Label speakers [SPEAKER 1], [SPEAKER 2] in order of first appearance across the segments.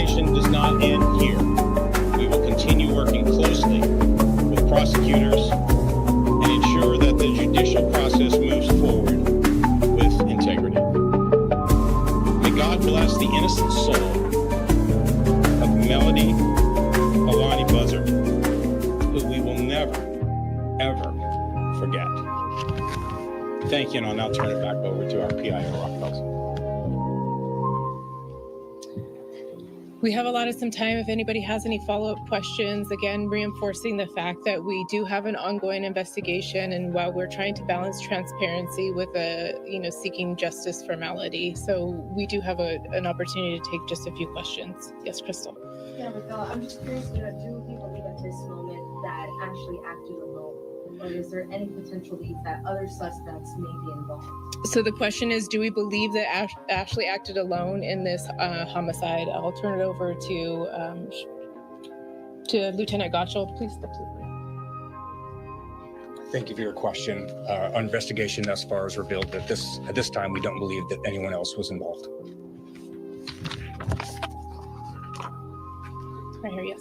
[SPEAKER 1] investigation does not end here. We will continue working closely with prosecutors and ensure that the judicial process moves forward with integrity. May God bless the innocent soul of Melody Alani Buzzard, who we will never, ever forget. Thank you, and I'll now turn it back over to our PIO Rockfells.
[SPEAKER 2] We have allotted some time if anybody has any follow-up questions. Again, reinforcing the fact that we do have an ongoing investigation, and while we're trying to balance transparency with seeking justice for Melody, so we do have an opportunity to take just a few questions. Yes, Crystal.
[SPEAKER 3] Yeah, Raquel, I'm just curious, do you believe at this moment that Ashley acted alone? Or is there any potential belief that other suspects may be involved?
[SPEAKER 2] So the question is, do we believe that Ashley acted alone in this homicide? I'll turn it over to Lieutenant Gottschall. Please step to the podium.
[SPEAKER 4] Thank you for your question. Our investigation thus far has revealed that at this time, we don't believe that anyone else was involved.
[SPEAKER 2] Right here, yes.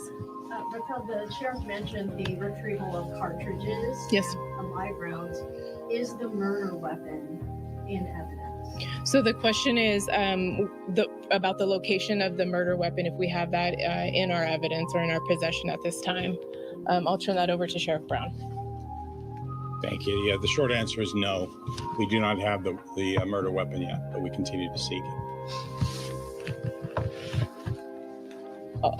[SPEAKER 3] Raquel, the sheriff mentioned the retrieval of cartridges.
[SPEAKER 2] Yes.
[SPEAKER 3] And live rounds. Is the murder weapon in evidence?
[SPEAKER 2] So the question is about the location of the murder weapon, if we have that in our evidence or in our possession at this time. I'll turn that over to Sheriff Brown.
[SPEAKER 1] Thank you. Yeah, the short answer is no. We do not have the murder weapon yet, but we continue to seek it.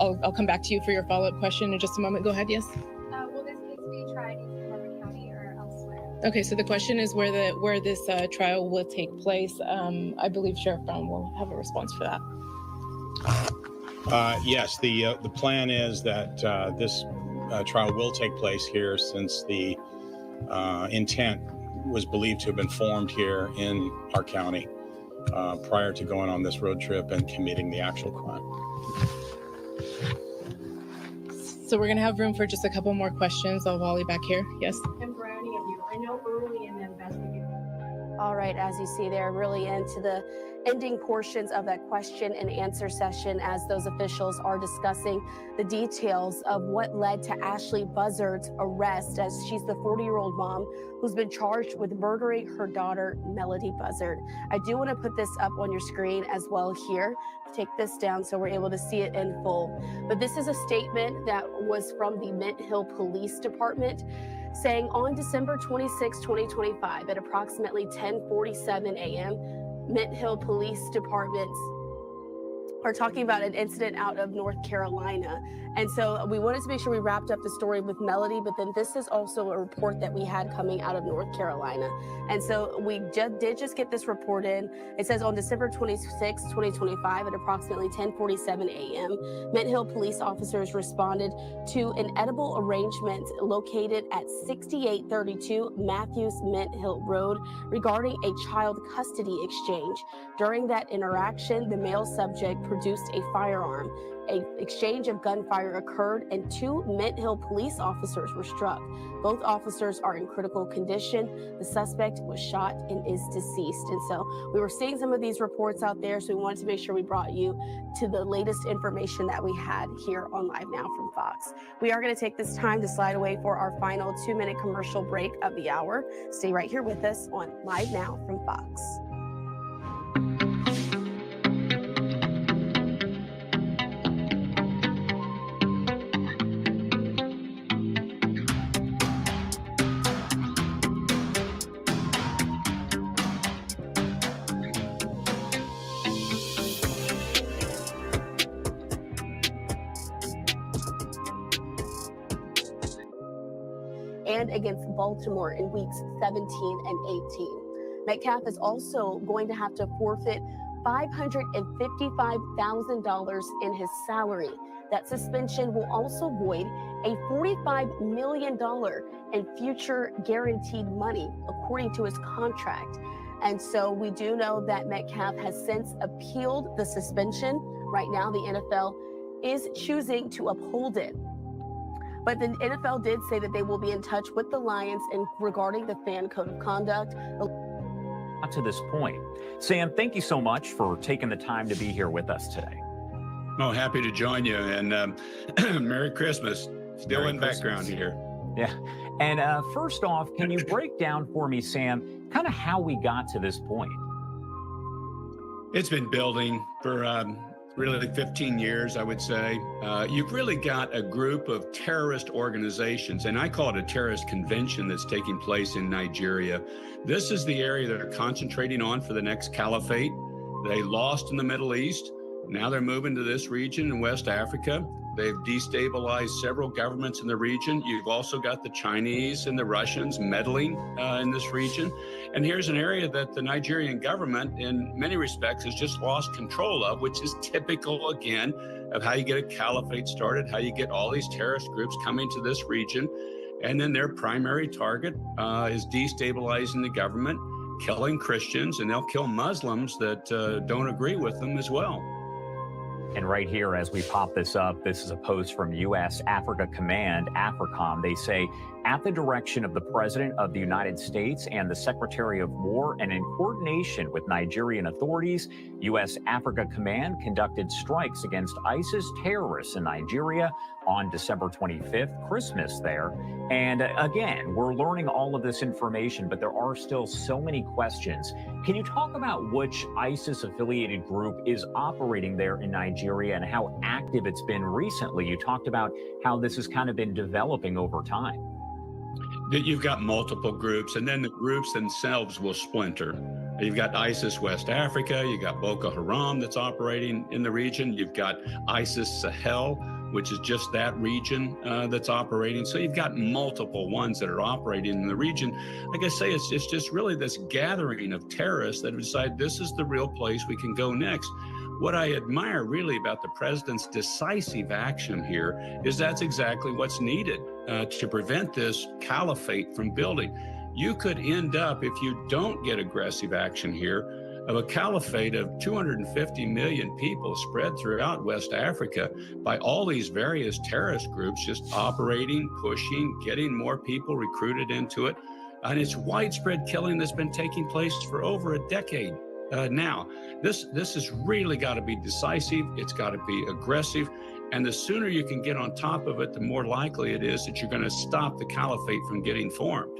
[SPEAKER 2] I'll come back to you for your follow-up question in just a moment. Go ahead, yes?
[SPEAKER 5] Will this case be tried in Crawford County or elsewhere?
[SPEAKER 2] Okay, so the question is where this trial will take place. I believe Sheriff Brown will have a response for that.
[SPEAKER 1] Yes, the plan is that this trial will take place here, since the intent was believed to have been formed here in our county prior to going on this road trip and committing the actual crime.
[SPEAKER 2] So we're going to have room for just a couple more questions. I'll volley back here. Yes?
[SPEAKER 3] And for any of you, I know early in the investigation.
[SPEAKER 6] All right, as you see there, really into the ending portions of that question and answer session as those officials are discussing the details of what led to Ashley Buzzard's arrest, as she's the 40-year-old mom who's been charged with murdering her daughter, Melody Buzzard. I do want to put this up on your screen as well here. Take this down so we're able to see it in full. But this is a statement that was from the Mint Hill Police Department, saying on December 26, 2025, at approximately 10:47 a.m., Mint Hill Police Departments are talking about an incident out of North Carolina. And so we wanted to make sure we wrapped up the story with Melody, but then this is also a report that we had coming out of North Carolina. And so we did just get this report in. It says on December 26, 2025 at approximately 10:47 a.m., Mint Hill police officers responded to an edible arrangement located at 6832 Matthews Mint Hill Road regarding a child custody exchange. During that interaction, the male subject produced a firearm. An exchange of gunfire occurred and 2 Mint Hill police officers were struck. Both officers are in critical condition. The suspect was shot and is deceased. And so we were seeing some of these reports out there, so we wanted to make sure we brought you to the latest information that we had here on Live Now from Fox. We are going to take this time to slide away for our final 2-minute commercial break of the hour. Stay right here with us on Live Now from Fox. And against Baltimore in weeks 17 and 18. Metcalf is also going to have to forfeit $555,000 in his salary. That suspension will also void a $45 million in future guaranteed money, according to his contract. And so we do know that Metcalf has since appealed the suspension. Right now, the NFL is choosing to uphold it. But the NFL did say that they will be in touch with the Lions regarding the fan code of conduct.
[SPEAKER 7] To this point. Sam, thank you so much for taking the time to be here with us today. Oh, happy to join you, and Merry Christmas. Still
[SPEAKER 4] Merry
[SPEAKER 7] in
[SPEAKER 4] Christmas.
[SPEAKER 7] background here.
[SPEAKER 8] Yeah. And first off, can you break down for me, Sam, kind of how we got to this point?
[SPEAKER 7] It's been building for really 15 years, I would say. You've really got a group of terrorist organizations, and I call it a terrorist convention that's taking place in Nigeria. This is the area they're concentrating on for the next caliphate. They lost in the Middle East. Now they're moving to this region in West Africa. They've destabilized several governments in the region. You've also got the Chinese and the Russians meddling in this region. And here's an area that the Nigerian government, in many respects, has just lost control of, which is typical, again, of how you get a caliphate started, how you get all these terrorist groups coming to this region. And then their primary target is destabilizing the government, killing Christians, and they'll kill Muslims that don't agree with them as well.
[SPEAKER 8] And right here, as we pop this up, this is a post from U.S. Africa Command, AFRICOM. They say, at the direction of the President of the United States and the Secretary of War, and in coordination with Nigerian authorities, U.S. Africa Command conducted strikes against ISIS terrorists in Nigeria on December 25th, Christmas there. And again, we're learning all of this information, but there are still so many questions. Can you talk about which ISIS-affiliated group is operating there in Nigeria and how active it's been recently? You talked about how this has kind of been developing over time.
[SPEAKER 7] You've got multiple groups, and then the groups themselves will splinter. You've got ISIS West Africa, you've got Boko Haram that's operating in the region, you've got ISIS Sahel, which is just that region that's operating. So you've got multiple ones that are operating in the region. Like I say, it's just really this gathering of terrorists that have decided this is the real place we can go next. What I admire really about the president's decisive action here is that's exactly what's needed to prevent this caliphate from building. You could end up, if you don't get aggressive action here, of a caliphate of 250 million people spread throughout West Africa by all these various terrorist groups just operating, pushing, getting more people recruited into it. And it's widespread killing that's been taking place for over a decade. Now, this has really got to be decisive. It's got to be aggressive. And the sooner you can get on top of it, the more likely it is that you're going to stop the caliphate from getting formed.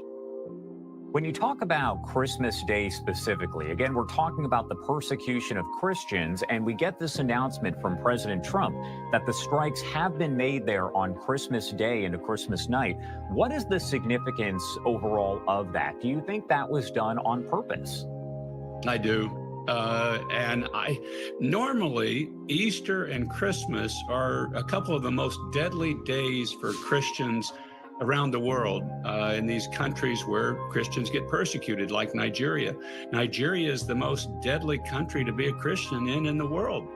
[SPEAKER 8] When you talk about Christmas Day specifically, again, we're talking about the persecution of Christians, and we get this announcement from President Trump that the strikes have been made there on Christmas Day into Christmas night. What is the significance overall of that? Do you think that was done on purpose?
[SPEAKER 7] I do. And normally Easter and Christmas are a couple of the most deadly days for Christians around the world in these countries where Christians get persecuted, like Nigeria. Nigeria is the most deadly country to be a Christian in the world.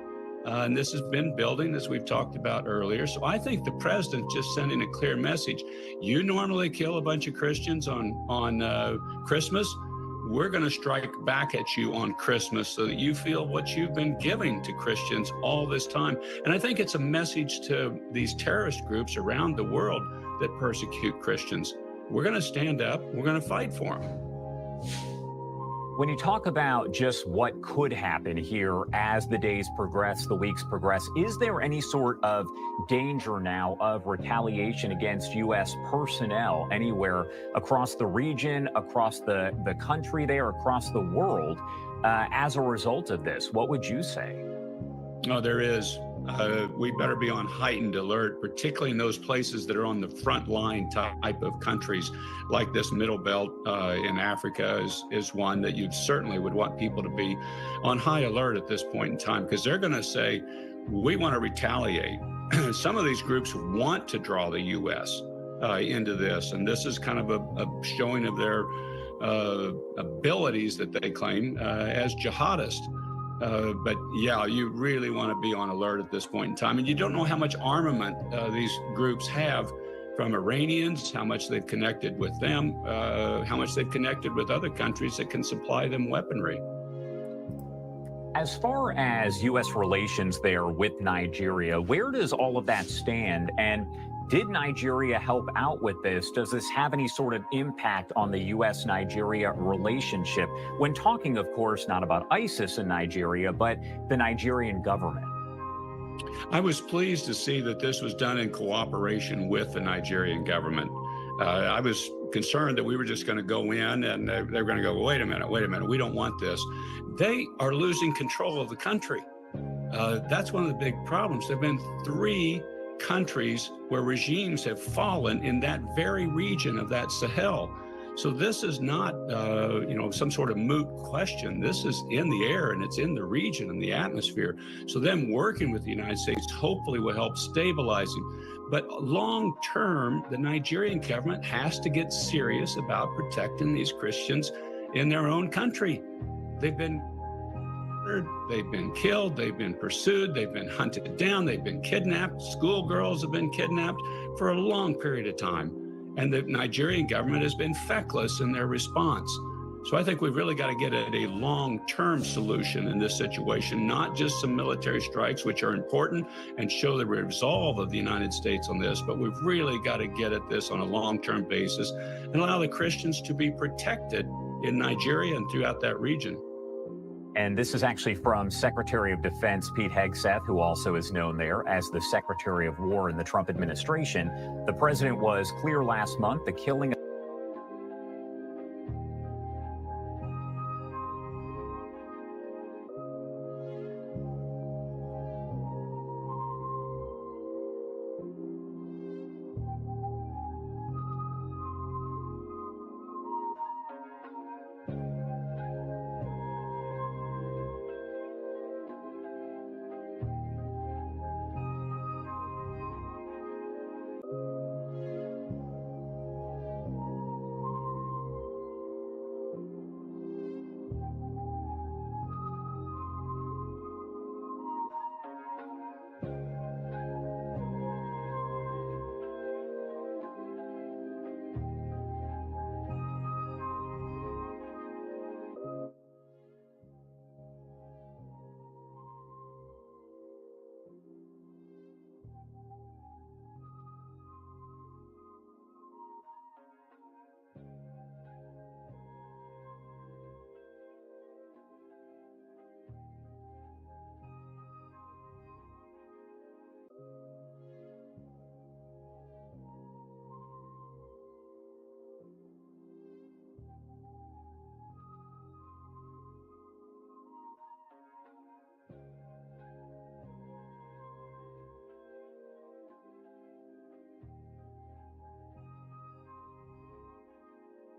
[SPEAKER 7] And this has been building, as we've talked about earlier. So I think the president's just sending a clear message. You normally kill a bunch of Christians on Christmas. We're going to strike back at you on Christmas so that you feel what you've been giving to Christians all this time. And I think it's a message to these terrorist groups around the world that persecute Christians. We're going to stand up. We're going to fight for them.
[SPEAKER 8] When you talk about just what could happen here as the days progress, the weeks progress, is there any sort of danger now of retaliation against U.S. personnel anywhere across the region, across the country there, across the world as a result of this? What would you say?
[SPEAKER 7] Oh, there is. We better be on heightened alert, particularly in those places that are on the front line type of countries, like this Middle Belt in Africa is one that you certainly would want people to be on high alert at this point in time, because they're going to say, we want to retaliate. Some of these groups want to draw the U.S. Into this, and this is kind of a showing of their abilities that they claim as jihadists. But yeah, you really want to be on alert at this point in time. And you don't know how much armament these groups have from Iranians, how much they've connected with them, how much they've connected with other countries that can supply them weaponry.
[SPEAKER 8] As far as U.S. relations there with Nigeria, where does all of that stand? And did Nigeria help out with this? Does this have any sort of impact on the U.S.-Nigeria relationship? When talking, of course, not about ISIS in Nigeria, but the Nigerian government.
[SPEAKER 7] I was pleased to see that this was done in cooperation with the Nigerian government. I was concerned that we were just going to go in and they were going to go, wait a minute, we don't want this. They are losing control of the country. That's one of the big problems. There have been 3 countries where regimes have fallen in that very region of that Sahel. So this is not, some sort of moot question. This is in the air and it's in the region and the atmosphere. So them working with the United States hopefully will help stabilizing. But long term, the Nigerian government has to get serious about protecting these Christians in their own country. They've been murdered, they've been killed, they've been pursued, they've been hunted down, they've been kidnapped. Schoolgirls have been kidnapped for a long period of time. And the Nigerian government has been feckless in their response. So I think we've really got to get at a long-term solution in this situation, not just some military strikes, which are important and show the resolve of the United States on this, but we've really got to get at this on a long-term basis and allow the Christians to be protected in Nigeria and throughout that region.
[SPEAKER 8] And this is actually from Secretary of Defense Pete Hegseth, who also is known there as the Secretary of War in the Trump administration. The president was clear last month the killing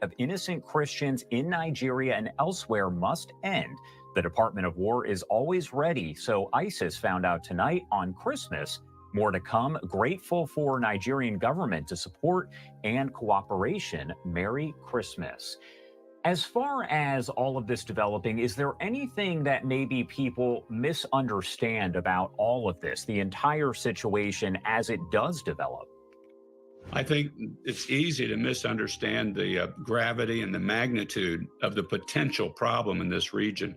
[SPEAKER 8] of innocent Christians in Nigeria and elsewhere must end. The Department of War is always ready, so ISIS found out tonight on Christmas. More to come. Grateful for Nigerian government to support and cooperation. Merry Christmas. As far as all of this developing, is there anything that maybe people misunderstand about all of this, the entire situation as it does develop?
[SPEAKER 7] I think it's easy to misunderstand the gravity and the magnitude of the potential problem in this region.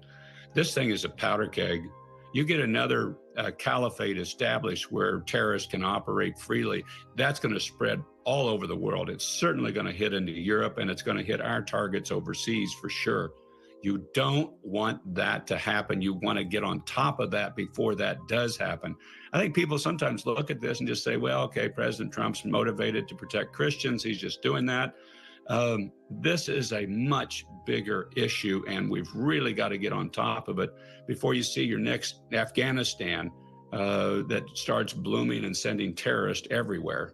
[SPEAKER 7] This thing is a powder keg. You get another caliphate established where terrorists can operate freely, that's going to spread all over the world. It's certainly going to hit into Europe, and it's going to hit our targets overseas for sure. You don't want that to happen. You want to get on top of that before that does happen. I think people sometimes look at this and just say, well, okay, President Trump's motivated to protect Christians. He's just doing that. This is a much bigger issue, and we've really got to get on top of it before you see your next Afghanistan that starts blooming and sending terrorists everywhere.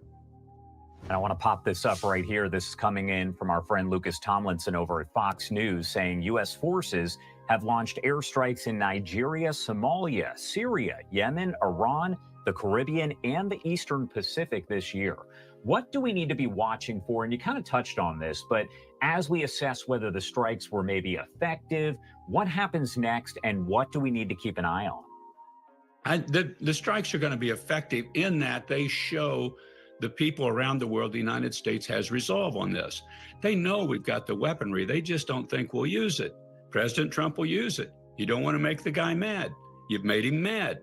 [SPEAKER 8] And I want to pop this up right here. This is coming in from our friend Lucas Tomlinson over at Fox News, saying U.S. forces have launched airstrikes in Nigeria, Somalia, Syria, Yemen, Iran, the Caribbean, and the Eastern Pacific this year. What do we need to be watching for? And you kind of touched on this, but as we assess whether the strikes were maybe effective, what happens next, and what do we need to keep an eye on?
[SPEAKER 7] The strikes are going to be effective in that they show the people around the world the United States has resolve on this. They know we've got the weaponry. They just don't think we'll use it. President Trump will use it. You don't want to make the guy mad. You've made him mad.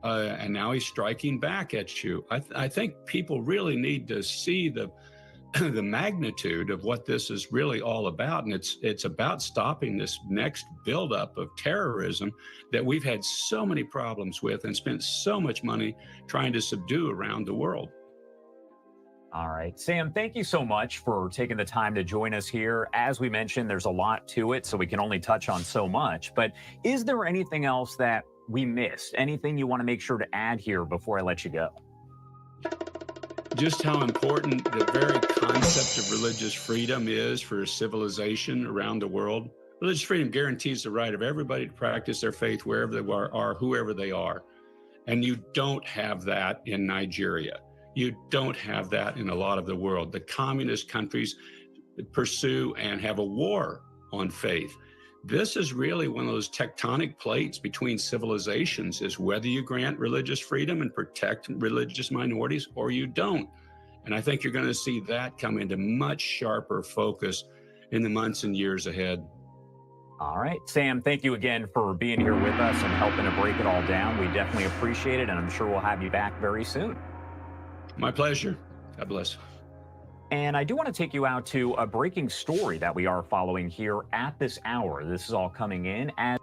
[SPEAKER 7] and now he's striking back at you. I think people really need to see the the magnitude of what this is really all about, and it's about stopping this next buildup of terrorism that we've had so many problems with and spent so much money trying to subdue around the world.
[SPEAKER 8] All right. Sam, thank you so much for taking the time to join us here. As we mentioned, there's a lot to it, so we can only touch on so much. But is there anything else that we missed? Anything you want to make sure to add here before I let you go?
[SPEAKER 7] Just how important the very concept of religious freedom is for civilization around the world. Religious freedom guarantees the right of everybody to practice their faith wherever they are, whoever they are. And you don't have that in Nigeria. You don't have that in a lot of the world. The communist countries pursue and have a war on faith. This is really one of those tectonic plates between civilizations, is whether you grant religious freedom and protect religious minorities or you don't. And I think you're going to see that come into much sharper focus in the months and years ahead.
[SPEAKER 8] All right. Sam, thank you again for being here with us and helping to break it all down. We definitely appreciate it, and I'm sure we'll have you back very soon.
[SPEAKER 7] My pleasure. God bless.
[SPEAKER 8] And I do want to take you out to a breaking story that we are following here at this hour. This is all coming in as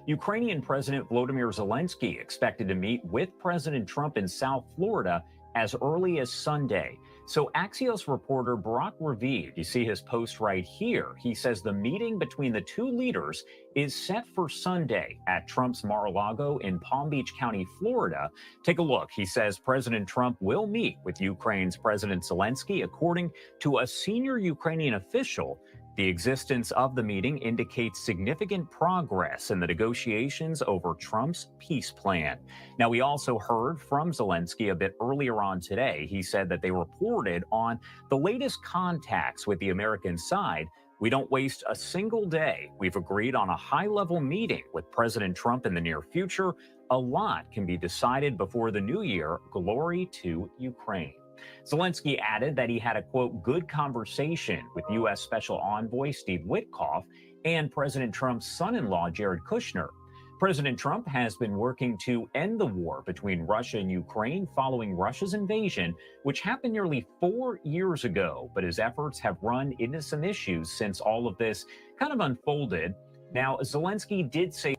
[SPEAKER 8] Ukrainian President Volodymyr Zelenskyy expected to meet with President Trump in South Florida as early as Sunday. So Axios reporter Brock Ravid, you see his post right here. He says the meeting between the two leaders is set for Sunday at Trump's Mar-a-Lago in Palm Beach County, Florida. Take a look. He says President Trump will meet with Ukraine's President Zelenskyy, according to a senior Ukrainian official. The existence of the meeting indicates significant progress in the negotiations over Trump's peace plan. Now, we also heard from Zelenskyy a bit earlier on today. He said that they reported on the latest contacts with the American side. We don't waste a single day. We've agreed on a high-level meeting with President Trump in the near future. A lot can be decided before the new year. Glory to Ukraine. Zelenskyy added that he had a, quote, good conversation with U.S. Special Envoy Steve Witkoff and President Trump's son-in-law, Jared Kushner. President Trump has been working to end the war between Russia and Ukraine following Russia's invasion, which happened nearly 4 years ago. But his efforts have run into some issues since all of this kind of unfolded. Now, Zelenskyy did say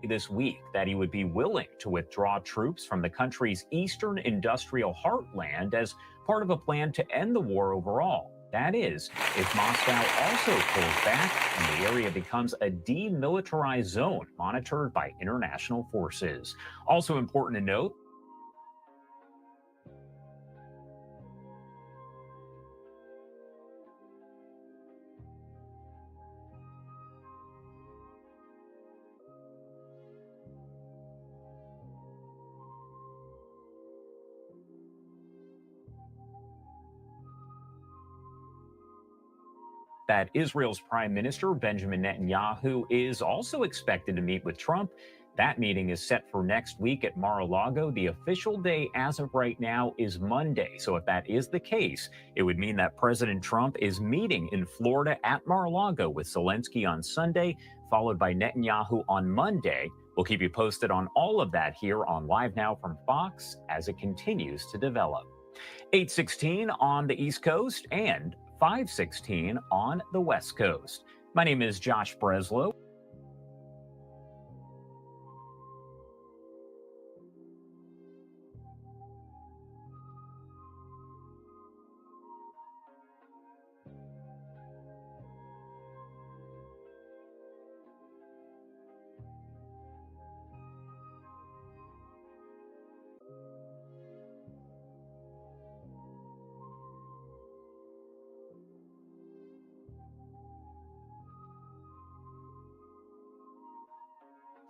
[SPEAKER 8] this week that he would be willing to withdraw troops from the country's eastern industrial heartland as part of a plan to end the war overall. That is, if Moscow also pulls back and the area becomes a demilitarized zone monitored by international forces. Also important to note, that Israel's Prime Minister Benjamin Netanyahu is also expected to meet with Trump. That meeting is set for next week at Mar-a-Lago. The official day as of right now is Monday. So if that is the case, it would mean that President Trump is meeting in Florida at Mar-a-Lago with Zelenskyy on Sunday, followed by Netanyahu on Monday. We'll keep you posted on all of that here on Live Now from Fox as it continues to develop. 8:16 on the East Coast and 5:16 on the West Coast. My name is Josh Breslow.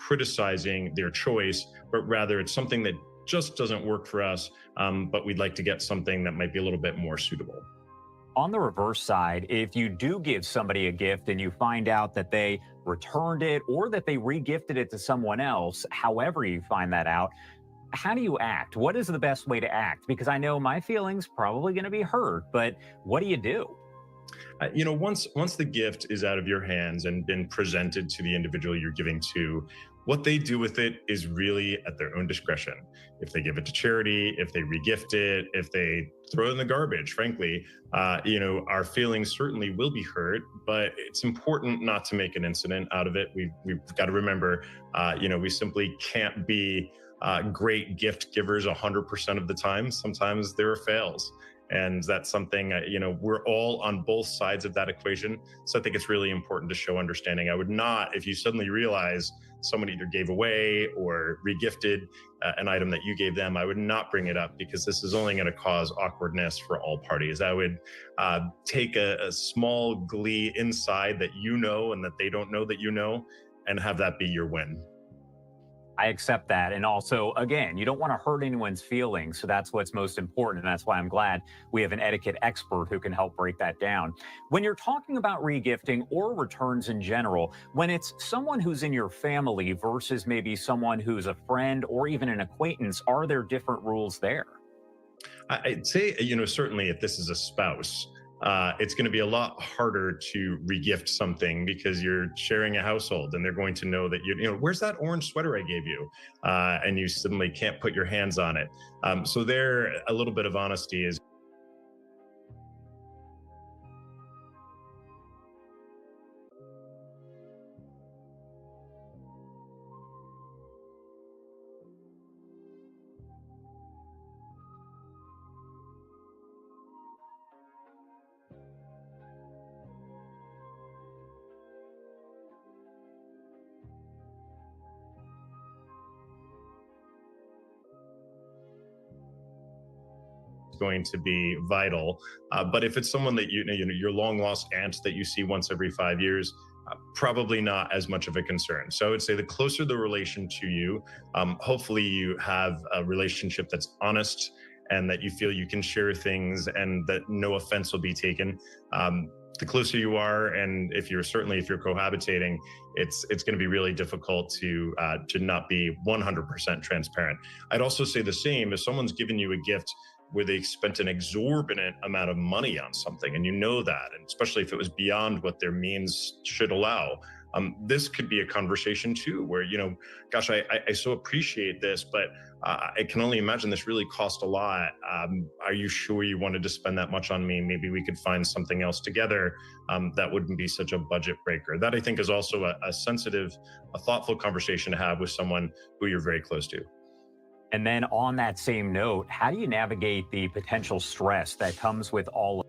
[SPEAKER 9] Criticizing their choice, but rather it's something that just doesn't work for us, but we'd like to get something that might be a little bit more suitable.
[SPEAKER 8] On the reverse side, if you do give somebody a gift and you find out that they returned it or that they re-gifted it to someone else, however you find that out, how do you act? What is the best way to act? Because I know my feelings probably going to be hurt, but what do you do?
[SPEAKER 9] Once the gift is out of your hands and been presented to the individual you're giving to, what they do with it is really at their own discretion. If they give it to charity, if they regift it, if they throw it in the garbage, frankly, our feelings certainly will be hurt, but it's important not to make an incident out of it. We've got to remember, we simply can't be great gift givers 100% of the time. Sometimes there are fails. And that's something, we're all on both sides of that equation. So I think it's really important to show understanding. I would not, if you suddenly realize someone either gave away or regifted an item that you gave them, I would not bring it up because this is only going to cause awkwardness for all parties. I would take a small glee inside that and that they don't know that and have that be your win.
[SPEAKER 8] I accept that. And also, again, you don't want to hurt anyone's feelings. So that's what's most important. And that's why I'm glad we have an etiquette expert who can help break that down. When you're talking about regifting or returns in general, when it's someone who's in your family versus maybe someone who's a friend or even an acquaintance, are there different rules there?
[SPEAKER 9] I'd say, certainly if this is a spouse, it's going to be a lot harder to regift something because you're sharing a household and they're going to know that where's that orange sweater I gave you? And you suddenly can't put your hands on it. So there, a little bit of honesty is going to be vital. But if it's someone that your long lost aunt that you see once every 5 years, probably not as much of a concern. So I would say the closer the relation to you, hopefully you have a relationship that's honest and that you feel you can share things and that no offense will be taken. The closer you are, and if you're cohabitating, it's going to be really difficult to not be 100% transparent. I'd also say the same if someone's given you a gift where they spent an exorbitant amount of money on something, and that, and especially if it was beyond what their means should allow, This could be a conversation too, where, gosh, I so appreciate this, but I can only imagine this really cost a lot. Are you sure you wanted to spend that much on me? Maybe we could find something else together that wouldn't be such a budget breaker. That, I think, is also a sensitive, a thoughtful conversation to have with someone who you're very close to.
[SPEAKER 8] And then on that same note, how do you navigate the potential stress that comes with all of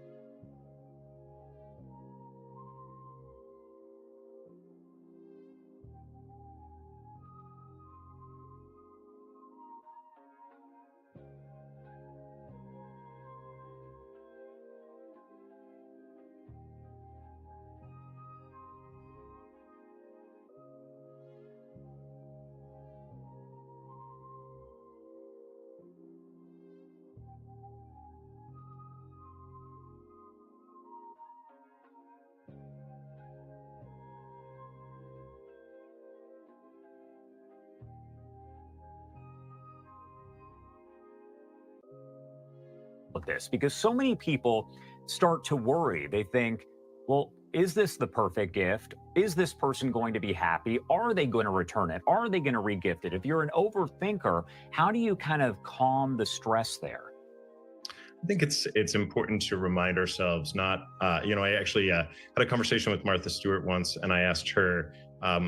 [SPEAKER 8] this? Because so many people start to worry. They think, well, is this the perfect gift? Is this person going to be happy? Are they going to return it? Are they going to regift it? If you're an overthinker, how do you kind of calm the stress there?
[SPEAKER 9] I think it's important to remind ourselves not, I actually had a conversation with Martha Stewart once, and I asked her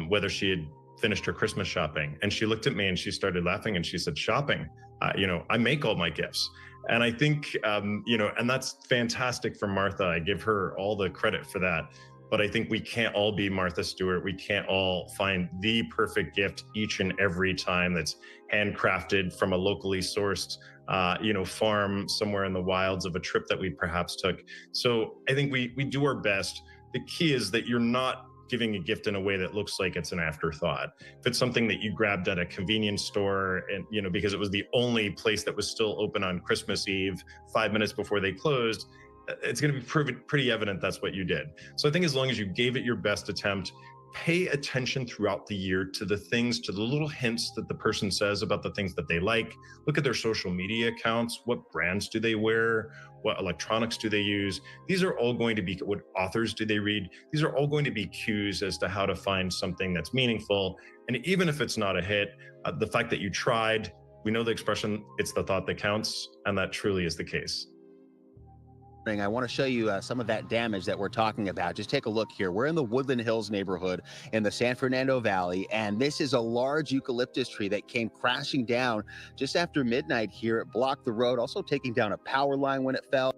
[SPEAKER 9] whether she had finished her Christmas shopping. And she looked at me and she started laughing and she said, shopping, I make all my gifts. And I think, and that's fantastic for Martha. I give her all the credit for that. But I think we can't all be Martha Stewart. We can't all find the perfect gift each and every time that's handcrafted from a locally sourced, farm somewhere in the wilds of a trip that we perhaps took. So I think we do our best. The key is that you're not giving a gift in a way that looks like it's an afterthought. If it's something that you grabbed at a convenience store and, because it was the only place that was still open on Christmas Eve, 5 minutes before they closed, it's going to be pretty evident that's what you did. So I think as long as you gave it your best attempt, pay attention throughout the year to the things, to the little hints that the person says about the things that they like. Look at their social media accounts. What brands do they wear? What electronics do they use? These are all going to be, what authors do they read? These are all going to be cues as to how to find something that's meaningful. And even if it's not a hit, the fact that you tried, we know the expression, it's the thought that counts, and that truly is the case.
[SPEAKER 10] I want to show you some of that damage that we're talking about. Just take a look here. We're in the Woodland Hills neighborhood in the San Fernando Valley, and this is a large eucalyptus tree that came crashing down just after midnight here. It blocked the road, also taking down a power line when it fell.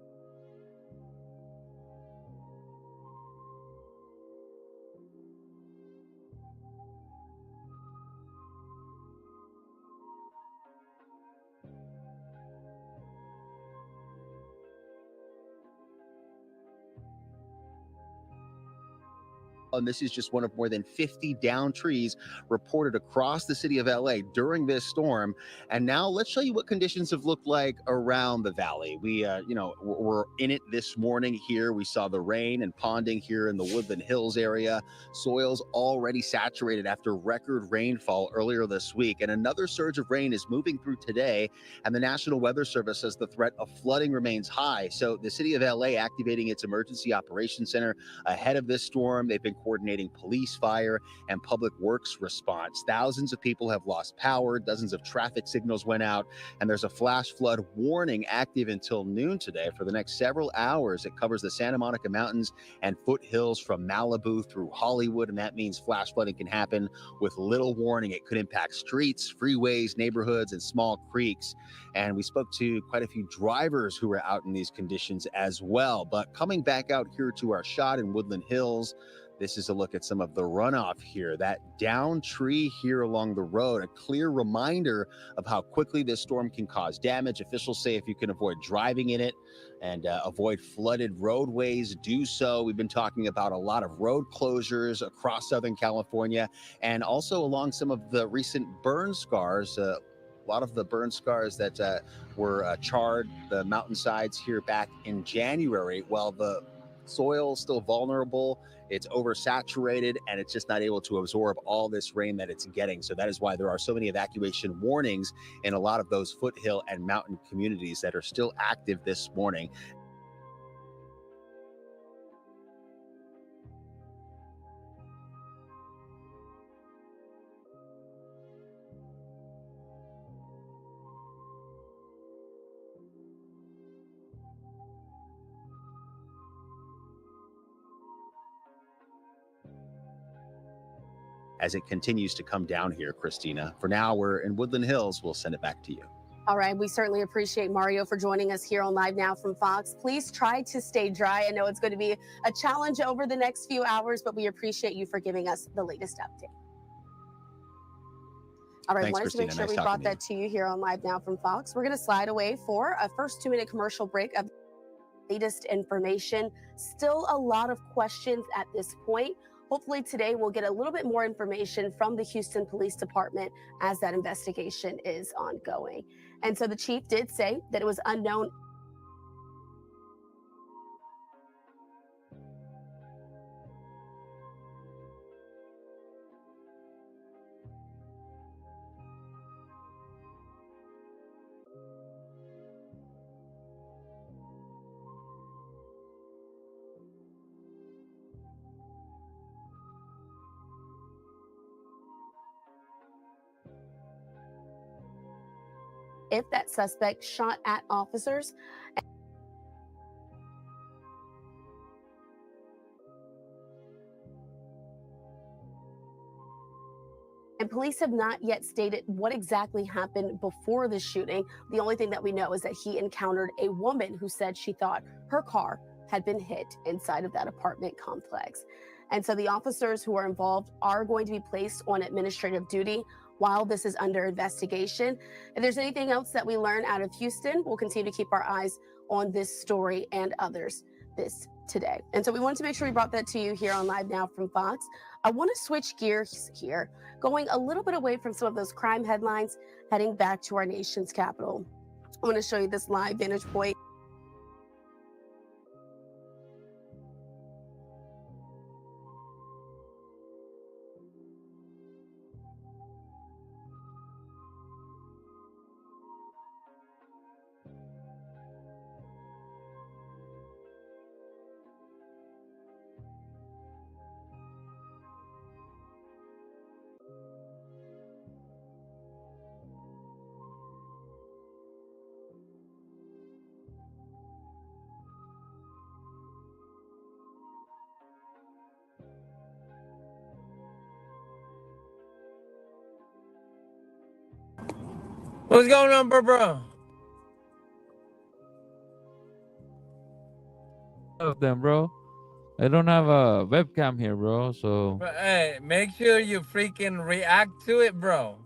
[SPEAKER 10] And this is just one of more than 50 downed trees reported across the city of LA during this storm. And now let's show you what conditions have looked like around the valley. We're in it this morning here. We saw the rain and ponding here in the Woodland Hills area. Soils already saturated after record rainfall earlier this week. And another surge of rain is moving through today. And the National Weather Service says the threat of flooding remains high. So the city of LA activating its emergency operations center ahead of this storm. They've been coordinating police, fire, and public works response. Thousands of people have lost power. Dozens of traffic signals went out, and there's a flash flood warning active until noon today for the next several hours. It covers the Santa Monica Mountains and foothills from Malibu through Hollywood, and that means flash flooding can happen with little warning. It could impact streets, freeways, neighborhoods, and small creeks. And we spoke to quite a few drivers who were out in these conditions as well. But coming back out here to our shot in Woodland Hills, this is a look at some of the runoff here. That downed tree here along the road, a clear reminder of how quickly this storm can cause damage. Officials say if you can avoid driving in it and avoid flooded roadways, do so. We've been talking about a lot of road closures across Southern California and also along some of the recent burn scars. A lot of the burn scars that were charred the mountainsides here back in January. Well, the soil is still vulnerable. It's oversaturated and it's just not able to absorb all this rain that it's getting. So that is why there are so many evacuation warnings in a lot of those foothill and mountain communities that are still active this morning. as it continues to come down here, Christina. For now, we're in Woodland Hills. We'll send it back to you.
[SPEAKER 6] All right, we certainly appreciate Mario for joining us here on Live Now from Fox. Please try to stay dry. I know it's going to be a challenge over the next few hours, but we appreciate you for giving us the latest update. All right,
[SPEAKER 10] Thanks,
[SPEAKER 6] wanted
[SPEAKER 10] Christina.
[SPEAKER 6] to make sure
[SPEAKER 10] Nice
[SPEAKER 6] we
[SPEAKER 10] talking
[SPEAKER 6] brought
[SPEAKER 10] to you.
[SPEAKER 6] that to you here on Live Now from Fox. We're going to slide away for a first 2-minute commercial break of latest information. Still a lot of questions at this point. Hopefully today we'll get a little bit more information from the Houston Police Department as that investigation is ongoing. And so the chief did say that it was unknown if that suspect shot at officers. And police have not yet stated what exactly happened before the shooting. The only thing that we know is that he encountered a woman who said she thought her car had been hit inside of that apartment complex. And so the officers who are involved are going to be placed on administrative duty while this is under investigation. If there's anything else that we learn out of Houston, we'll continue to keep our eyes on this story and others this today. And so we wanted to make sure we brought that to you here on Live Now from Fox. I want to switch gears here, going a little bit away from some of those crime headlines, heading back to our nation's capital. I want to show you this live vantage point.
[SPEAKER 11] What's going on, bro?
[SPEAKER 12] Of them, bro. I don't have a webcam here, bro. So
[SPEAKER 11] Hey, make sure you freaking react to it, bro.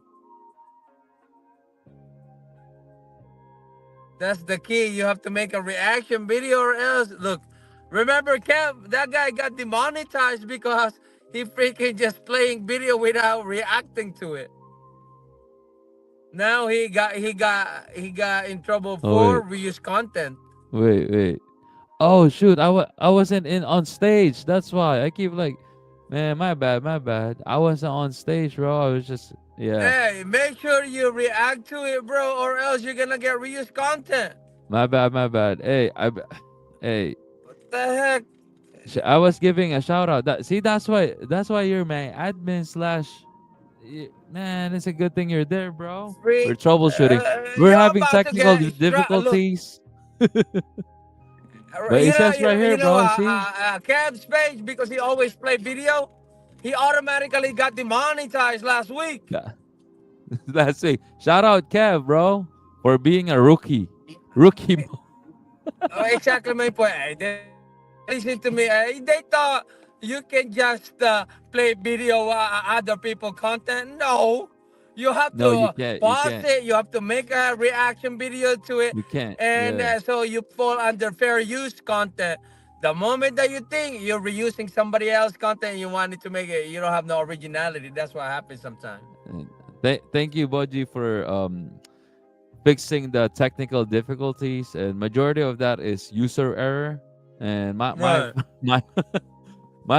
[SPEAKER 11] That's the key. You have to make a reaction video or else. Look, remember, Kev, that guy got demonetized because he freaking just playing video without reacting to it. Now he got in trouble for reuse content.
[SPEAKER 12] wait. Oh shoot, I wasn't in on stage. That's why I keep like, man, my bad. I wasn't on stage, bro. I was just
[SPEAKER 11] Hey, make sure you react to it, bro, or else you're gonna get reused content.
[SPEAKER 12] My bad. Hey,
[SPEAKER 11] What the heck?
[SPEAKER 12] I was giving a shout out. That's why you're my admin slash. Man, it's a good thing you're there, bro. We're troubleshooting. We're
[SPEAKER 11] You're
[SPEAKER 12] having
[SPEAKER 11] about to
[SPEAKER 12] technical
[SPEAKER 11] get
[SPEAKER 12] difficulties. But it says right here, bro. See?
[SPEAKER 11] Kev's page, because he always play video, he automatically got demonetized last week.
[SPEAKER 12] Let's see. Shout out Kev, bro, for being a rookie. Rookie.
[SPEAKER 11] Exactly my point. Listen to me. They thought you can just play video other people content. No. You have
[SPEAKER 12] No,
[SPEAKER 11] to pause it. You have to make a reaction video to it.
[SPEAKER 12] You can't.
[SPEAKER 11] And so you fall under fair use content. The moment that you think you're reusing somebody else's content, you wanted to make it, you don't have no originality. That's what happens sometimes.
[SPEAKER 12] Thank you, Boji, for fixing the technical difficulties, and majority of that is user error. And my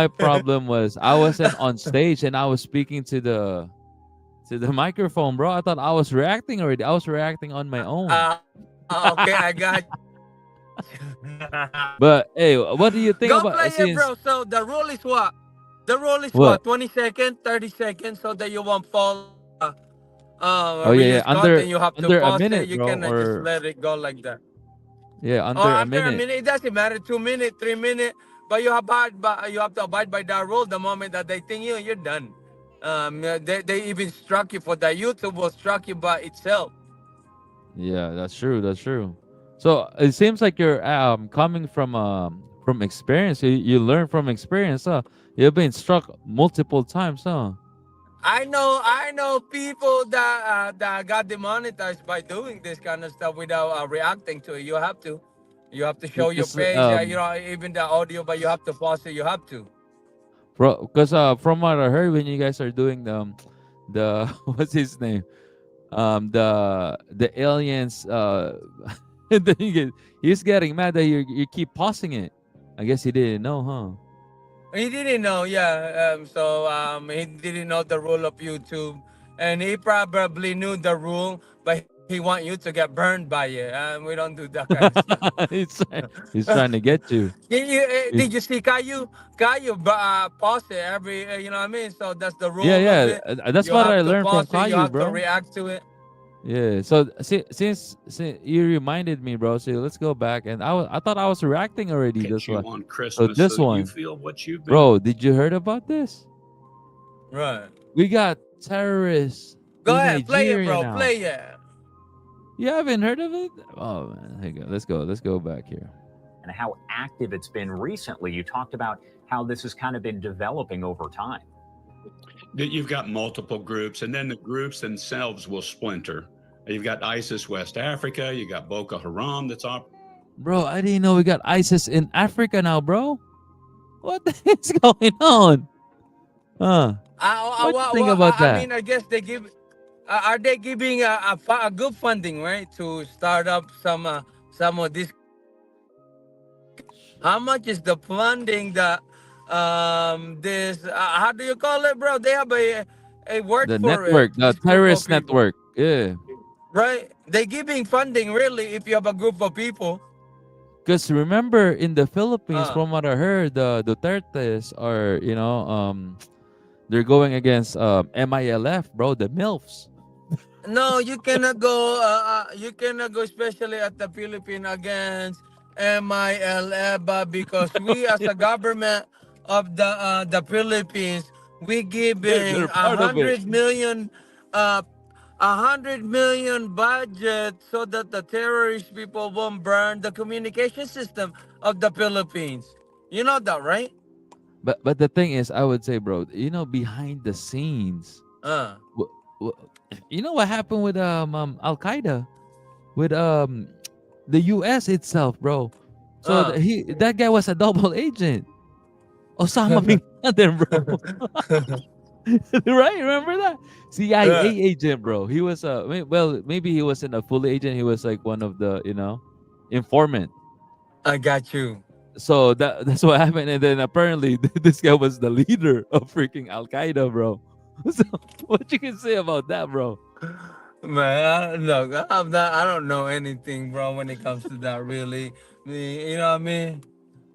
[SPEAKER 12] problem was I wasn't on stage and I was speaking to the microphone, bro. I thought I was reacting already. I was reacting on my own.
[SPEAKER 11] Okay, I got
[SPEAKER 12] But hey, what do you think
[SPEAKER 11] Go
[SPEAKER 12] about
[SPEAKER 11] play it, bro. So the rule is what? The rule is what? 20 seconds, 30 seconds, so that you won't fall.
[SPEAKER 12] Under
[SPEAKER 11] you have to
[SPEAKER 12] under a
[SPEAKER 11] pause
[SPEAKER 12] minute,
[SPEAKER 11] it. You
[SPEAKER 12] bro,
[SPEAKER 11] cannot
[SPEAKER 12] or
[SPEAKER 11] just let it go like that.
[SPEAKER 12] yeah, under
[SPEAKER 11] After
[SPEAKER 12] a minute.
[SPEAKER 11] it doesn't matter. 2 minutes, 3 minutes, but you have to abide by that rule. The moment that they think you're done. They even struck you for that. YouTube will struck you by itself.
[SPEAKER 12] Yeah, that's true. That's true. So it seems like you're coming from experience. You learn from experience, huh? You've been struck multiple times, huh?
[SPEAKER 11] I know people that got demonetized by doing this kind of stuff without reacting to it. You have to show your
[SPEAKER 12] Because
[SPEAKER 11] face. Even the audio, but you have to pause it. You have to.
[SPEAKER 12] from what I heard, when you guys are doing the what's his name, the aliens, and then he's getting mad that you keep pausing it. I guess he didn't know, huh?
[SPEAKER 11] He didn't know, yeah. He didn't know the rule of YouTube, and he probably knew the rule, but he want you to get burned by it. We don't do that kind of stuff.
[SPEAKER 12] he's trying to get you.
[SPEAKER 11] Did you see Caillou? Caillou pause it every, you know what I mean? So that's the
[SPEAKER 12] Yeah,
[SPEAKER 11] rule of
[SPEAKER 12] yeah.
[SPEAKER 11] it.
[SPEAKER 12] That's
[SPEAKER 11] You
[SPEAKER 12] what
[SPEAKER 11] have
[SPEAKER 12] I
[SPEAKER 11] to
[SPEAKER 12] learned from
[SPEAKER 11] pause it. You
[SPEAKER 12] Caillou,
[SPEAKER 11] have to
[SPEAKER 12] bro.
[SPEAKER 11] react to it.
[SPEAKER 12] Yeah. So since you reminded me, bro. So let's go back, and I thought I was reacting already.
[SPEAKER 7] Hit
[SPEAKER 12] This
[SPEAKER 7] you
[SPEAKER 12] one.
[SPEAKER 7] on
[SPEAKER 12] So
[SPEAKER 7] Christmas
[SPEAKER 12] this
[SPEAKER 7] so you
[SPEAKER 12] one,
[SPEAKER 7] feel what you've been.
[SPEAKER 12] bro. Did you heard about this?
[SPEAKER 11] Right.
[SPEAKER 12] We got terrorists
[SPEAKER 11] Go
[SPEAKER 12] in
[SPEAKER 11] ahead, play it,
[SPEAKER 12] Nigeria
[SPEAKER 11] bro.
[SPEAKER 12] now.
[SPEAKER 11] Play it.
[SPEAKER 12] You haven't heard of it? Oh man, hang on. Let's go back here.
[SPEAKER 8] And how active it's been recently. You talked about how this has kind of been developing over time.
[SPEAKER 7] That you've got multiple groups, and then the groups themselves will splinter. You've got ISIS West Africa. You got Boko Haram that's operating.
[SPEAKER 12] Bro, I didn't know we got ISIS in Africa now, bro. What the heck's going on? Huh? What do you think about
[SPEAKER 11] I
[SPEAKER 12] that?
[SPEAKER 11] mean, I guess they give. Are they giving a good funding, right, to start up some of this? How much is the funding that this how do you call it, bro? They have a word
[SPEAKER 12] The
[SPEAKER 11] for it.
[SPEAKER 12] network, the
[SPEAKER 11] This group of
[SPEAKER 12] terrorist
[SPEAKER 11] people,
[SPEAKER 12] network. Yeah.
[SPEAKER 11] right? They giving funding really if you have a group of people.
[SPEAKER 12] Because remember, in the Philippines,
[SPEAKER 11] Uh.
[SPEAKER 12] from what I heard, the Dutertes are, they're going against MILF, bro, the MILFs.
[SPEAKER 11] No, you cannot go. You cannot go, especially at the Philippines against MILF, because we, as a government of the Philippines, we giving
[SPEAKER 12] They're part of it.
[SPEAKER 11] 100 million, 100 million budget so that the terrorist people won't burn the communication system of the Philippines. You know that, right?
[SPEAKER 12] But the thing is, I would say, bro, behind the scenes, wh- you know what happened with Al Qaeda, with the U.S. itself, bro. So that guy was a double agent, Osama bin Laden, bro. Right? Remember that CIA agent, bro? He was maybe he wasn't a full agent. He was like one of the informant.
[SPEAKER 11] I got you.
[SPEAKER 12] So that's what happened, and then apparently this guy was the leader of freaking Al Qaeda, bro. So what you can say about that, bro?
[SPEAKER 11] Man, look, I'm not. I don't know anything, bro, when it comes to that. Really, you know what I mean?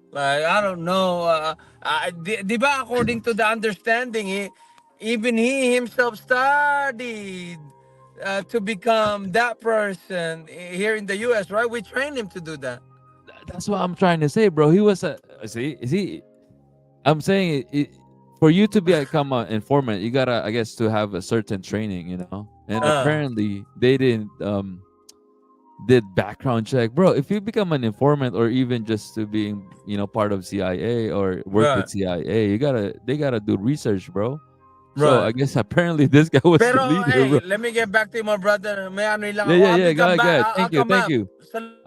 [SPEAKER 11] Like, I don't know. Di ba, according to the understanding, even he himself studied to become that person here in the U.S. Right? We trained him to do that.
[SPEAKER 12] That's what I'm trying to say, bro. He was I'm saying for you to become an informant, you gotta, I guess, to have a certain training, And apparently they didn't did background check, bro. If you become an informant, or even just to being, part of CIA or work with CIA, they gotta do research, bro. So I guess apparently this guy was the
[SPEAKER 11] Pero,
[SPEAKER 12] leader,
[SPEAKER 11] hey,
[SPEAKER 12] bro.
[SPEAKER 11] let me get back to you, my brother. May ano lang ako.
[SPEAKER 12] Yeah.
[SPEAKER 11] I'll
[SPEAKER 12] Go
[SPEAKER 11] come back.
[SPEAKER 12] ahead.
[SPEAKER 11] I'll
[SPEAKER 12] Thank you,
[SPEAKER 11] come
[SPEAKER 12] thank
[SPEAKER 11] up.
[SPEAKER 12] you.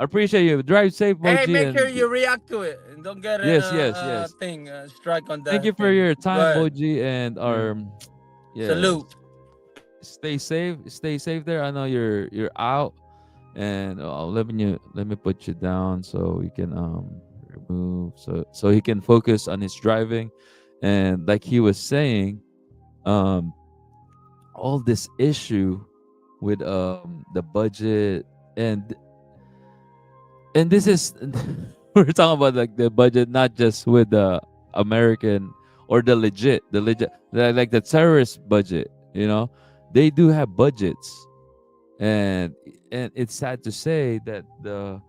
[SPEAKER 12] I appreciate you. Drive safe,
[SPEAKER 11] Hey,
[SPEAKER 12] Moji,
[SPEAKER 11] make sure
[SPEAKER 12] and
[SPEAKER 11] you react to it and don't get
[SPEAKER 12] yes.
[SPEAKER 11] thing strike on that.
[SPEAKER 12] Thank you for
[SPEAKER 11] thing.
[SPEAKER 12] your
[SPEAKER 11] Go
[SPEAKER 12] time,
[SPEAKER 11] ahead.
[SPEAKER 12] Moji, and our
[SPEAKER 11] Salute.
[SPEAKER 12] Stay safe there. I know you're out, and let me put you down so we can remove, so he can focus on his driving. And like he was saying, all this issue with the budget, and this is we're talking about like the budget, not just with the American or the legit like the terrorist budget. They do have budgets, and it's sad to say that the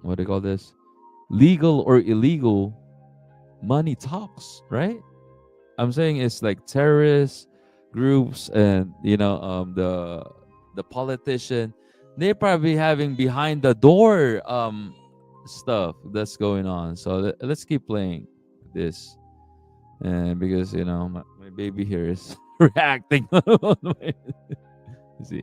[SPEAKER 12] what do you call this, legal or illegal money talks, right? I'm saying it's like terrorist groups, and the politician, they're probably having behind the door stuff that's going on. So let's keep playing this, and because my baby here is reacting. You see,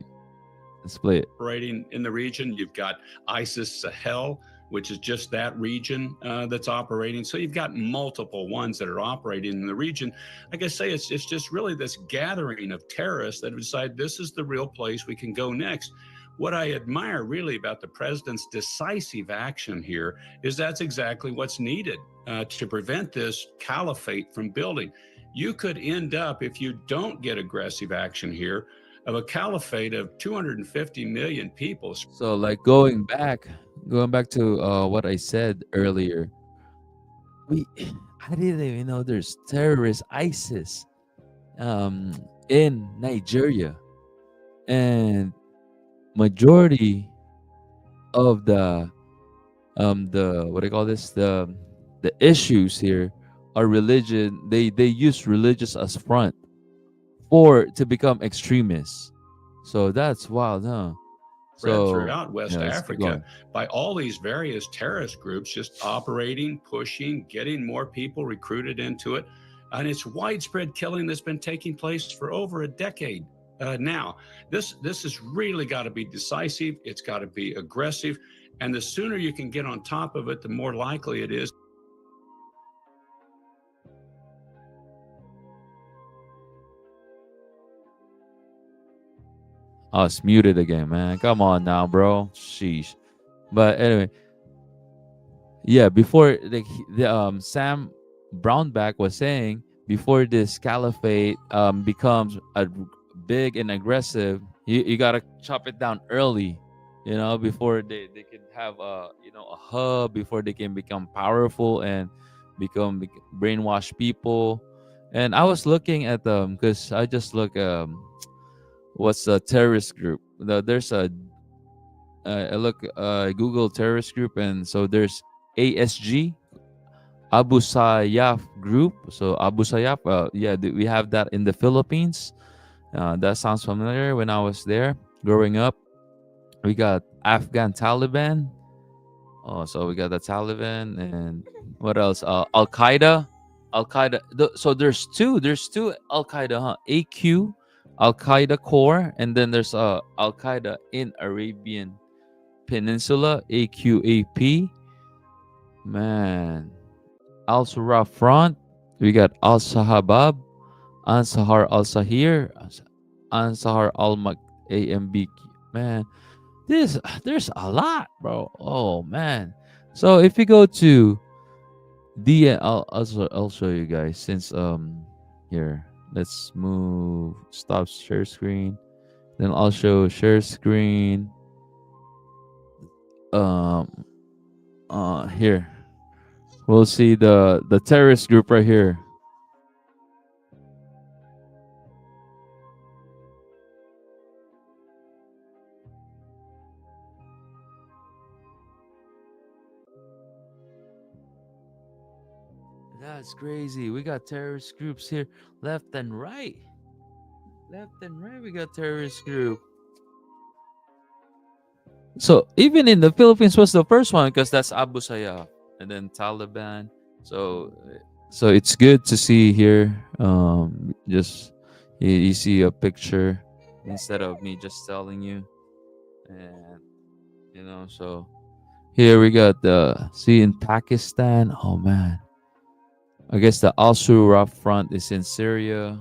[SPEAKER 12] let's play it.
[SPEAKER 7] Operating in the region. You've got ISIS Sahel, which is just that region that's operating. So you've got multiple ones that are operating in the region. Like I say, it's just really this gathering of terrorists that have decided this is the real place we can go next. What I admire really about the president's decisive action here is that's exactly what's needed to prevent this caliphate from building. You could end up, if you don't get aggressive action here, of a caliphate of 250 million people.
[SPEAKER 12] So like going back to what I said earlier, I didn't even know there's terrorist ISIS in Nigeria, and majority of the what do you call this, the issues here are religion. They use religious as front to become extremists. So that's wild, huh?
[SPEAKER 7] Spread throughout West
[SPEAKER 12] let's keep
[SPEAKER 7] Africa
[SPEAKER 12] going.
[SPEAKER 7] by all these various terrorist groups just operating, pushing, getting more people recruited into it. And it's widespread killing that's been taking place for over a decade now. This has really got to be decisive. It's got to be aggressive. And the sooner you can get on top of it, the more likely it is.
[SPEAKER 12] Oh, it's muted again, man. Come on now, bro. Sheesh. But anyway, yeah. Before the Sam Brownback was saying, before this caliphate becomes a big and aggressive, you gotta chop it down early, before they can have a hub, before they can become powerful and brainwash people. And I was looking at them because I just look what's a terrorist group. There's I look Google terrorist group, and so there's ASG, Abu Sayyaf group. So Abu Sayyaf, we have that in the Philippines. That sounds familiar. When I was there growing up, we got Afghan Taliban. Oh, so we got the Taliban, and what else? Al Qaeda. So there's two Al Qaeda, huh? AQ, Al Qaeda core, and then there's Al Qaeda in Arabian Peninsula, AQAP. Man, Al Surah Front. We got Al Sahabab, Ansahar Al Sahir, Ansahar Al AMB. Man, there's a lot, bro. Oh man. So if you go to I'll show you guys, since here, let's move, stop share screen, then I'll show share screen. Here we'll see the terrorist group right here. That's crazy. We got terrorist groups here, left and right. Left and right, we got terrorist group. So even in the Philippines was the first one, because that's Abu Sayyaf, and then Taliban. So it's good to see here. Just you see a picture instead of me just telling you, and so here we got in Pakistan. Oh man. I guess the Al Surah front is in Syria.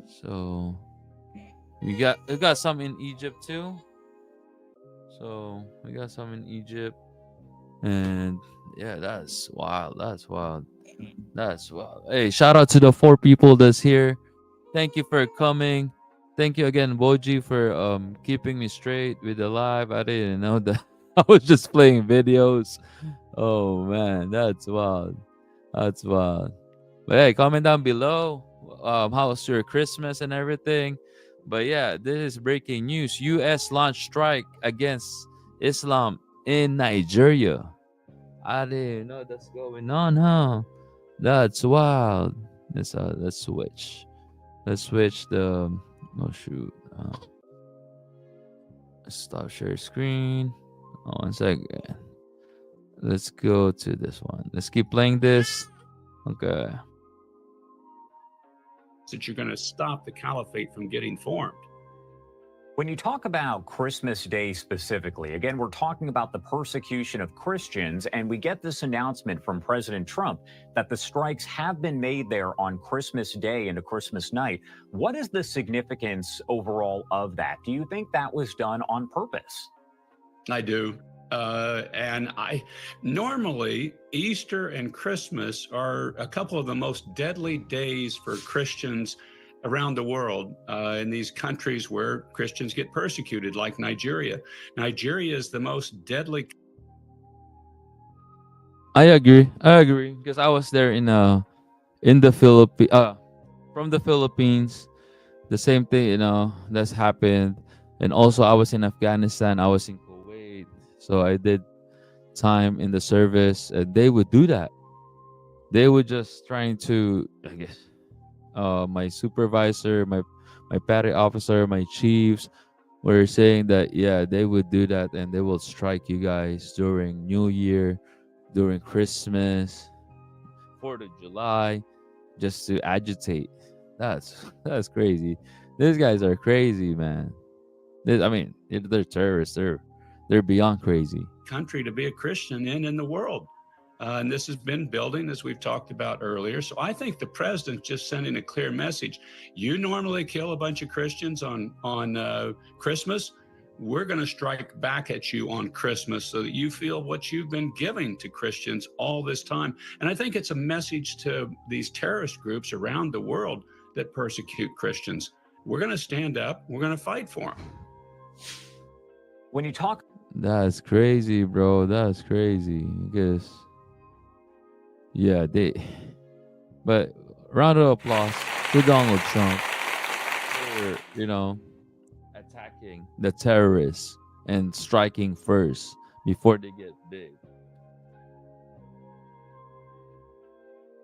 [SPEAKER 12] So we got some in Egypt too. So we got some in Egypt, and yeah, that's wild. That's wild. Hey, shout out to the 4 people that's here. Thank you for coming. Thank you again, Boji, for keeping me straight with the live. I didn't know that. I was just playing videos. Oh man, that's wild. That's wild. But hey, comment down below. How was your Christmas and everything? But yeah, this is breaking news. U.S. launched strike against Islam in Nigeria. I didn't know that's going on, huh? That's wild. Let's switch. Let's switch the. Oh shoot. Stop share screen. Oh, 1 second. Let's go to this one. Let's keep playing this. Okay.
[SPEAKER 7] That you're going to stop the caliphate from getting formed.
[SPEAKER 8] When you talk about Christmas Day specifically, again, we're talking about the persecution of Christians, and we get this announcement from President Trump that the strikes have been made there on Christmas Day into Christmas night. What is the significance overall of that? Do you think that was done on purpose?
[SPEAKER 7] I do. And I normally Easter and Christmas are a couple of the most deadly days for Christians around the world, in these countries where Christians get persecuted, like Nigeria. Nigeria is the most deadly.
[SPEAKER 12] I agree because I was there in the Philippines, from the Philippines. The same thing, that's happened. And also I was in Afghanistan, I was in Kuwait, so I did time in the service. They would do that. They were just trying to, I guess, my supervisor, my petty officer, my chiefs were saying that, yeah, they would do that, and they will strike you guys during New Year, during Christmas, 4th of July, just to agitate. That's crazy. These guys are crazy, man. They're terrorists. They're beyond crazy.
[SPEAKER 7] Country to be a Christian in the world. And this has been building, as we've talked about earlier. So I think the president's just sending a clear message. You normally kill a bunch of Christians on Christmas. We're going to strike back at you on Christmas so that you feel what you've been giving to Christians all this time. And I think it's a message to these terrorist groups around the world that persecute Christians. We're going to stand up. We're going to fight for them.
[SPEAKER 8] When you talk...
[SPEAKER 12] That's crazy, bro. That's crazy. Because, yeah, but round of applause to Donald Trump for, attacking the terrorists and striking first before they get big.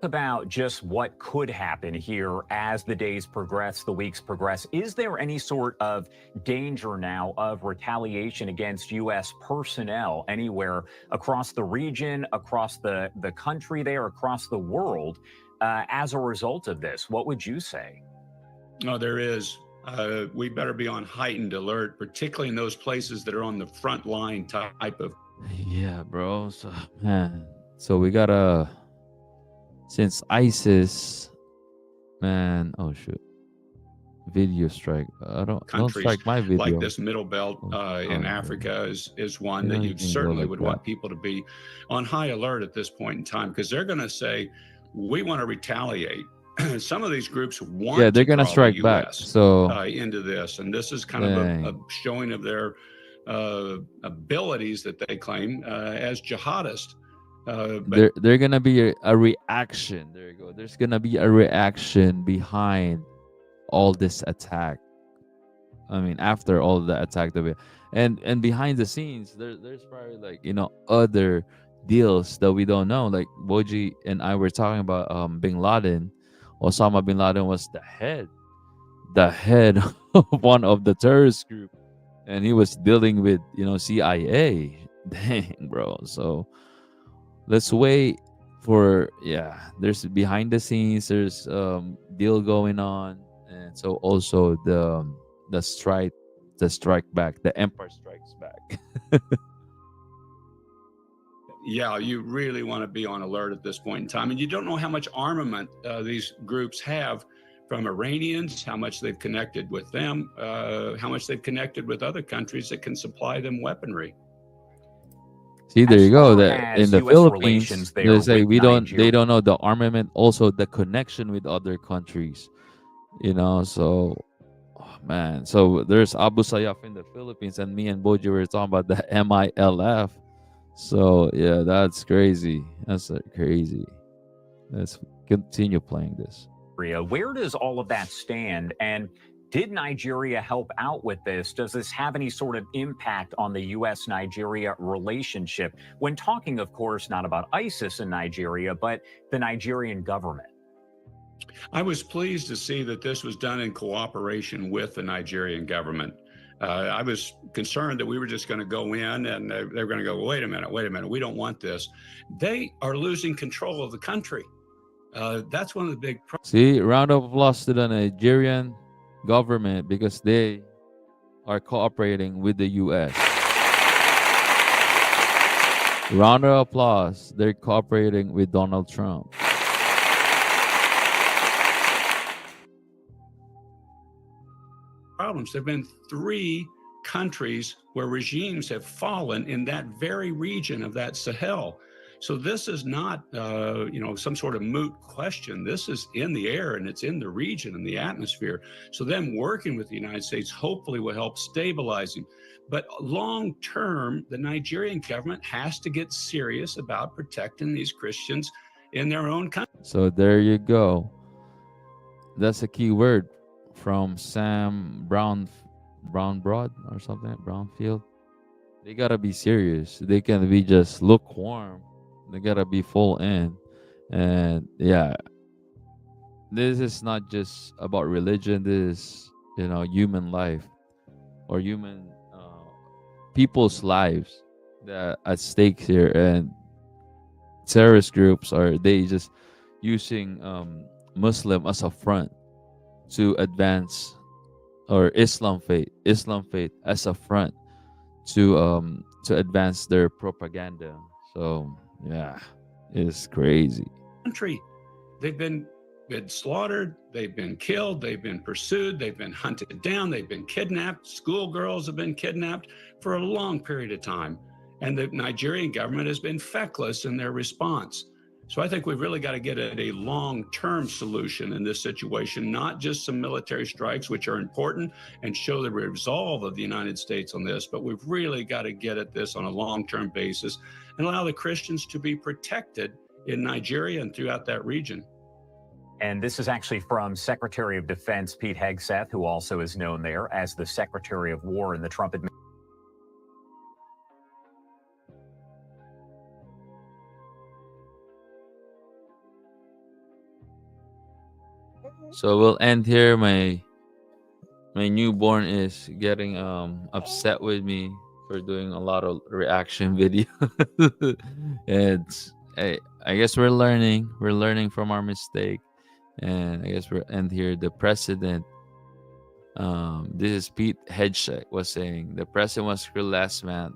[SPEAKER 8] About just what could happen here as the days progress, the weeks progress. Is there any sort of danger now of retaliation against U.S. personnel anywhere across the region, across the country there, across the world, as a result of this? What would you say?
[SPEAKER 7] No, there is. We better be on heightened alert, particularly in those places that are on the front line type of.
[SPEAKER 12] Yeah, bro. So we gotta. Since ISIS, man, oh shoot, video strike. Don't strike my video.
[SPEAKER 7] Like this middle belt in Africa is one that you certainly would want people to be on high alert at this point in time, because they're going to say, we want to retaliate. Some of these groups want
[SPEAKER 12] they're going to strike back. So
[SPEAKER 7] into this, and this is kind of a showing of their abilities that they claim as jihadists.
[SPEAKER 12] They're gonna be a reaction. There you go. There's gonna be a reaction behind all this attack. After all the attack and behind the scenes, there's probably other deals that we don't know. Like Boji and I were talking about Bin Laden. Osama bin Laden was the head of one of the terrorist group, and he was dealing with CIA. Dang, bro. So let's wait for there's behind the scenes, there's deal going on, and so also the strike back, the Empire Strikes Back.
[SPEAKER 7] Yeah, you really want to be on alert at this point in time, and you don't know how much armament these groups have from Iranians, how much they've connected with them, how much they've connected with other countries that can supply them weaponry.
[SPEAKER 12] See, there you go. That in the Philippines, they say they don't know the armament, also the connection with other countries. So, man. So there's Abu Sayyaf in the Philippines, and me and Boji were talking about the MILF. So yeah, that's crazy. That's crazy. Let's continue playing this.
[SPEAKER 8] Where does all of that stand? And Did Nigeria help out with this? Does this have any sort of impact on the U.S.-Nigeria relationship? When talking, of course, not about ISIS in Nigeria, but the Nigerian government.
[SPEAKER 7] I was pleased to see that this was done in cooperation with the Nigerian government. I was concerned that we were just going to go in and they were going to go, wait a minute, we don't want this. They are losing control of the country. That's one of the big problems.
[SPEAKER 12] See, round of applause to the Nigerian government because they are cooperating with the U.S. Round of applause. They're cooperating with Donald Trump.
[SPEAKER 7] Problems. There have been 3 countries where regimes have fallen in that very region of that Sahel. So this is not, some sort of moot question. This is in the air and it's in the region and the atmosphere. So them working with the United States hopefully will help stabilizing. But long term, the Nigerian government has to get serious about protecting these Christians in their own country.
[SPEAKER 12] So there you go. That's a key word from Sam Brownfield or something. Brownfield. They gotta be serious. They can't be just lukewarm. They gotta be full in. And yeah, this is not just about religion. This is, human life or human people's lives that at stake here. And terrorist groups they just using Muslim as a front to advance, or Islam faith as a front to advance their propaganda. So yeah, it's crazy.
[SPEAKER 7] Country, they've been slaughtered, they've been killed, they've been pursued, they've been hunted down, they've been kidnapped. Schoolgirls have been kidnapped for a long period of time, and the Nigerian government has been feckless in their response. So I think we've really got to get at a long-term solution in this situation, not just some military strikes, which are important and show the resolve of the United States on this, but we've really got to get at this on a long-term basis and allow the Christians to be protected in Nigeria and throughout that region.
[SPEAKER 8] And this is actually from Secretary of Defense Pete Hegseth, who also is known there as the Secretary of War in the Trump administration.
[SPEAKER 12] So we'll end here. My newborn is getting upset with me for doing a lot of reaction video. And I guess we're learning from our mistake. And I guess we'll end here. The president, this is Pete Hegseth was saying, the president was killed last month.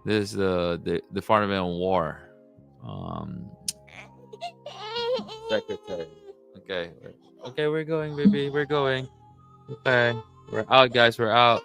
[SPEAKER 12] This is the Department of War secretary. Okay, we're going, baby. We're going. Okay, we're out, guys. We're out.